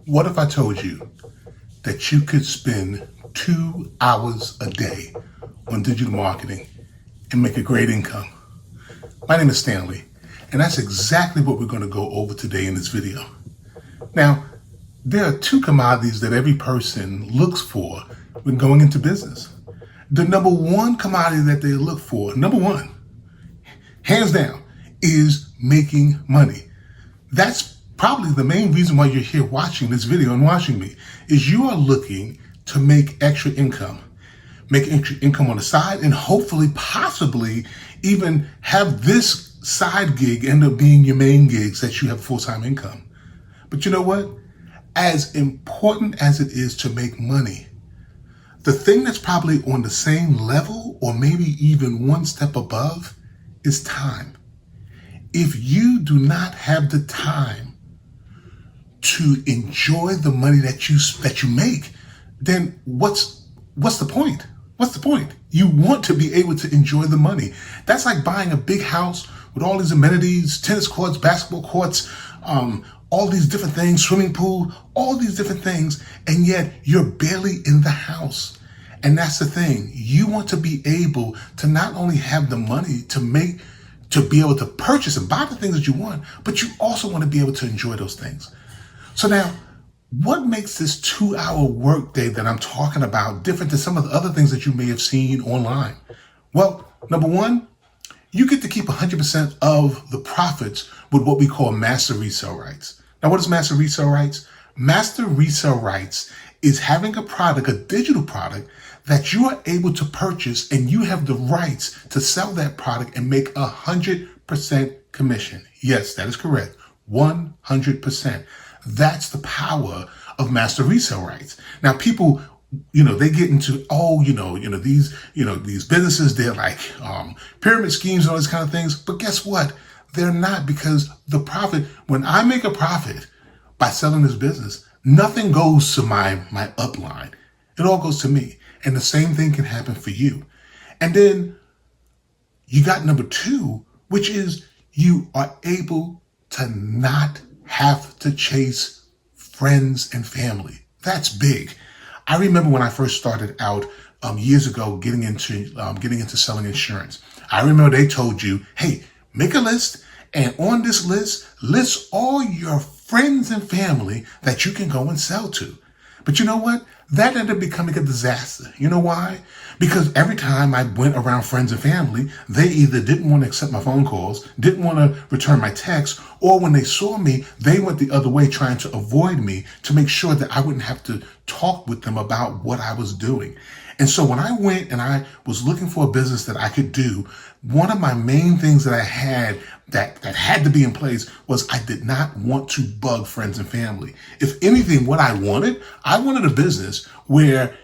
What if I told you that you could spend 2 hours a day on digital marketing and make a great income? My name is Stanley, and that's exactly what we're going to go over today in this video. Now, there are two commodities that every person looks for when going into business. The number one commodity that they look for, number one, hands down, is making money. That's probably the main reason why you're here watching this video and watching me, is you are looking to make extra income. Make extra income on the side and hopefully, possibly even have this side gig end up being your main gigs that you have full-time income. But you know what? As important as it is to make money, the thing that's probably on the same level or maybe even one step above is time. If you do not have the time to enjoy the money that you make, then what's the point? What's the point? You want to be able to enjoy the money. That's like buying a big house with all these amenities, tennis courts, basketball courts, all these different things, swimming pool, all these different things, and yet you're barely in the house. And that's the thing. You want to be able to not only have the money to be able to purchase and buy the things that you want, but you also want to be able to enjoy those things. So now, what makes this 2-hour workday that I'm talking about different than some of the other things that you may have seen online? Well, number one, you get to keep 100% of the profits with what we call master resale rights. Now, what is master resale rights? Master resale rights is having a product, a digital product, that you are able to purchase and you have the rights to sell that product and make 100% commission. Yes, that is correct. 100%. That's the power of master resale rights. Now, people, they get into, these businesses, they're like pyramid schemes and all these kind of things. But guess what? They're not, because the profit, when I make a profit by selling this business, nothing goes to my upline. It all goes to me. And the same thing can happen for you. And then you got number two, which is you are able to not have to chase friends and family. That's big. I remember when I first started out years ago getting into selling insurance. I remember they told you, hey, make a list, and on this list all your friends and family that you can go and sell to. But you know what? That ended up becoming a disaster. You know why? Because every time I went around friends and family, they either didn't want to accept my phone calls, didn't want to return my texts, or when they saw me, they went the other way trying to avoid me to make sure that I wouldn't have to talk with them about what I was doing. And so when I went and I was looking for a business that I could do, one of my main things that I had that had to be in place was I did not want to bug friends and family. If anything, what I wanted a business where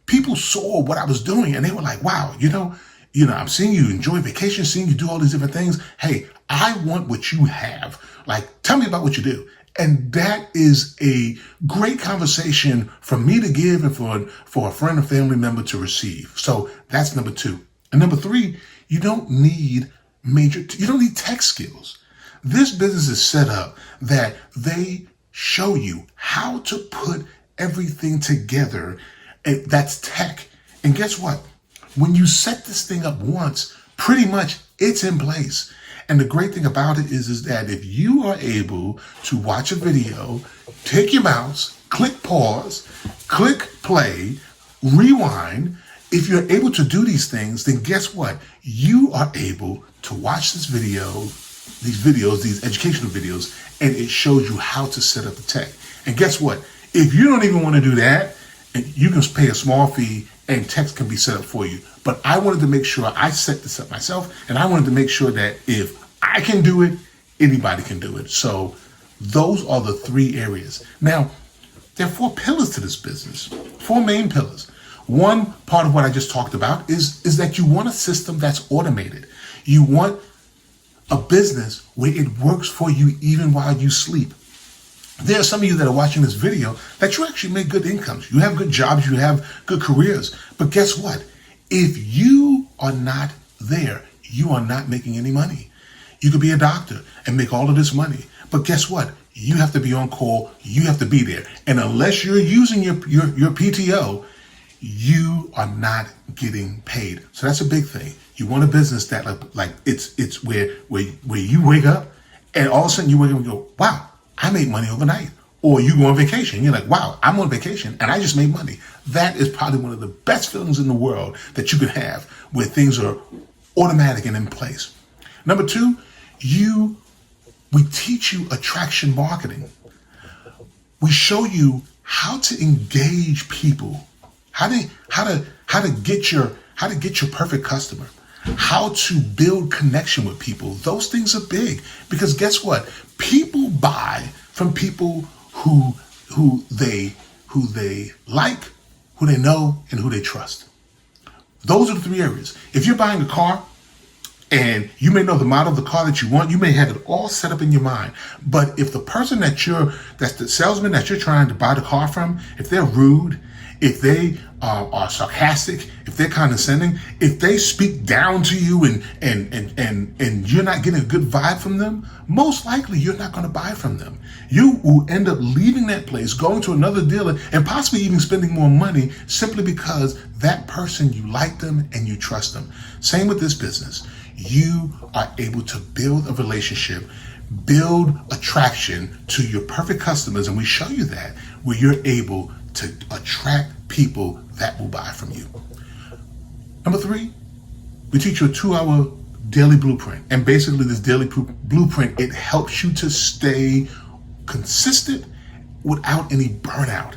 people saw what I was doing and they were like, wow, I'm seeing you enjoy vacation, seeing you do all these different things. Hey, I want what you have. Like, tell me about what you do. And that is a great conversation for me to give and for a friend or family member to receive. So that's number two. And number three, you don't need tech skills. This business is set up that they show you how to put everything together. That's tech. And guess what? When you set this thing up once, pretty much it's in place. And the great thing about it is that if you are able to watch a video, take your mouse, click pause, click play, rewind, if you're able to do these things, then guess what? You are able to watch these educational videos, and it shows you how to set up the tech. And guess what? If you don't even want to do that, you can pay a small fee and tech can be set up for you. But I wanted to make sure I set this up myself, and I wanted to make sure that if I can do it, anybody can do it. So those are the three areas. Now, there are 4 pillars to this business, 4 main pillars. One part of what I just talked about is that you want a system that's automated. You want a business where it works for you even while you sleep. There are some of you that are watching this video that you actually make good incomes. You have good jobs, you have good careers. But guess what? If you are not there, you are not making any money. You could be a doctor and make all of this money. But guess what? You have to be on call. You have to be there. And unless you're using your PTO, you are not getting paid. So that's a big thing. You want a business that like it's where you wake up and all of a sudden you wake up and go, wow, I made money overnight. Or you go on vacation. You're like, wow, I'm on vacation and I just made money. That is probably one of the best feelings in the world that you can have, where things are automatic and in place. Number two, we teach you attraction marketing. We show you how to engage people, how to get your perfect customer, how to build connection with people. Those things are big because guess what? People buy from people who they like, who they know, and who they trust. Those are the three areas. If you're buying a car and you may know the model of the car that you want, you may have it all set up in your mind. But if the person that's the salesman that you're trying to buy the car from, if they're rude, if they are sarcastic, if they're condescending, if they speak down to you and you're not getting a good vibe from them, most likely you're not going to buy from them. You will end up leaving that place, going to another dealer, and possibly even spending more money simply because that person, you like them and you trust them. Same with this business. You are able to build a relationship, build attraction to your perfect customers, and we show you that, where you're able to attract people that will buy from you. Number three, we teach you a 2-hour daily blueprint. And basically this daily blueprint, it helps you to stay consistent without any burnout.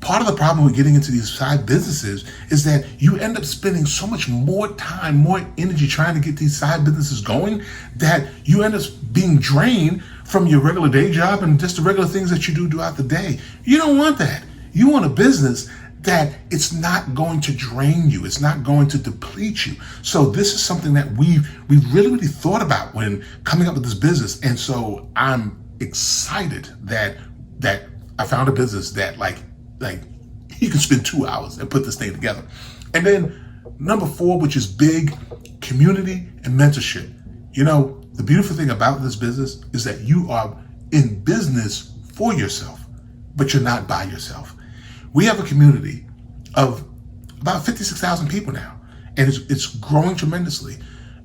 Part of the problem with getting into these side businesses is that you end up spending so much more time, more energy trying to get these side businesses going that you end up being drained from your regular day job and just the regular things that you do throughout the day. You don't want that. You want a business that it's not going to drain you. It's not going to deplete you. So this is something that we've really thought about when coming up with this business. And so I'm excited that I found a business that like you can spend 2 hours and put this thing together. And then number 4, which is big, community and mentorship. You know, the beautiful thing about this business is that you are in business for yourself, but you're not by yourself. We have a community of about 56,000 people now, and it's growing tremendously.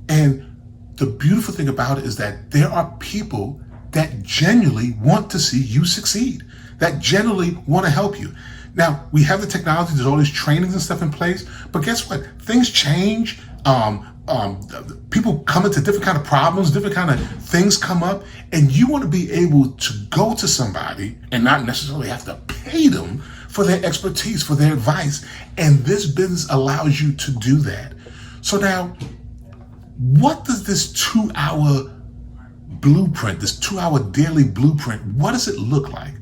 And the beautiful thing about it is that there are people that genuinely want to see you succeed, that genuinely want to help you. Now, we have the technology, there's all these trainings and stuff in place, but guess what? Things change. People come into different kind of problems, different kind of things come up, and you want to be able to go to somebody and not necessarily have to pay them for their expertise, for their advice. And this business allows you to do that. So now, what does this 2-hour blueprint, this 2-hour daily blueprint, what does it look like?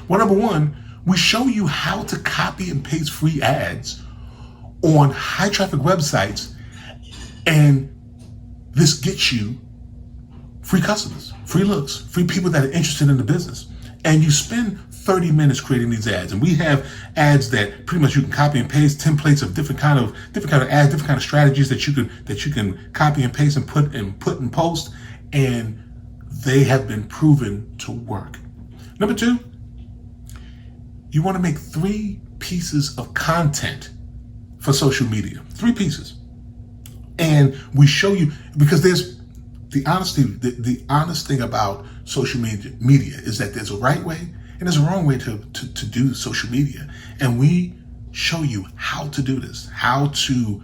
Well, number 1, we show you how to copy and paste free ads on high traffic websites, and this gets you free customers, free looks, free people that are interested in the business. And you spend 30 minutes creating these ads. And we have ads that pretty much you can copy and paste, templates of different kind of ads, different kind of strategies that you can copy and paste and put and post, and they have been proven to work. Number 2, you want to make 3 pieces of content for social media. 3 pieces. And we show you, because there's the honest thing about social media is that there's a right way and there's a wrong way to do social media. And we show you how to do this, how to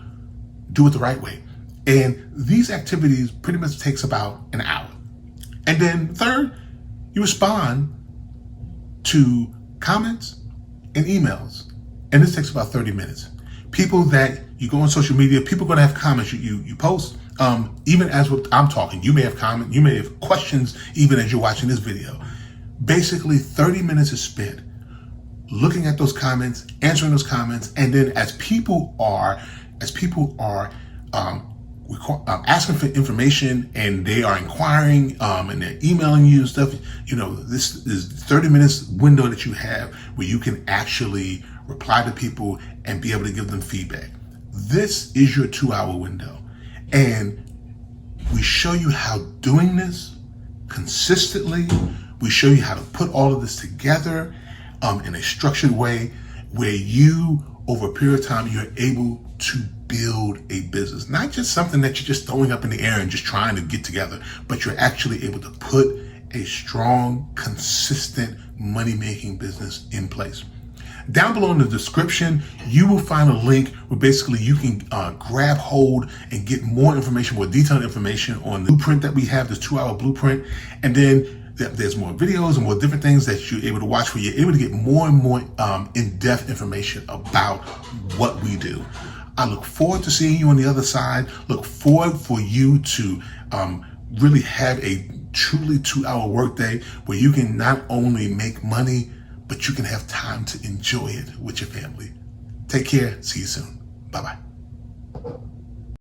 do it the right way. And these activities pretty much takes about an hour. And then third, you respond to comments and emails. And this takes about 30 minutes. People that you go on social media, people are going to have comments you post. Even as I'm talking, you may have comments, you may have questions even as you're watching this video. Basically, 30 minutes is spent looking at those comments, answering those comments, and then as people are asking for information and they are inquiring and they're emailing you and stuff, this is 30 minutes window that you have where you can actually reply to people and be able to give them feedback. This is your 2-hour window. And we show you how doing this consistently We show you how to put all of this together in a structured way where you, over a period of time, you're able to build a business. Not just something that you're just throwing up in the air and just trying to get together, but you're actually able to put a strong, consistent money-making business in place. Down below in the description, you will find a link where basically you can grab hold and get more information, more detailed information on the blueprint that we have, this 2-hour blueprint. And then there's more videos and more different things that you're able to watch where you're able to get more and more in-depth information about what we do. I look forward to seeing you on the other side. Look forward for you to really have a truly 2-hour workday where you can not only make money, but you can have time to enjoy it with your family. Take care. See you soon. Bye-bye.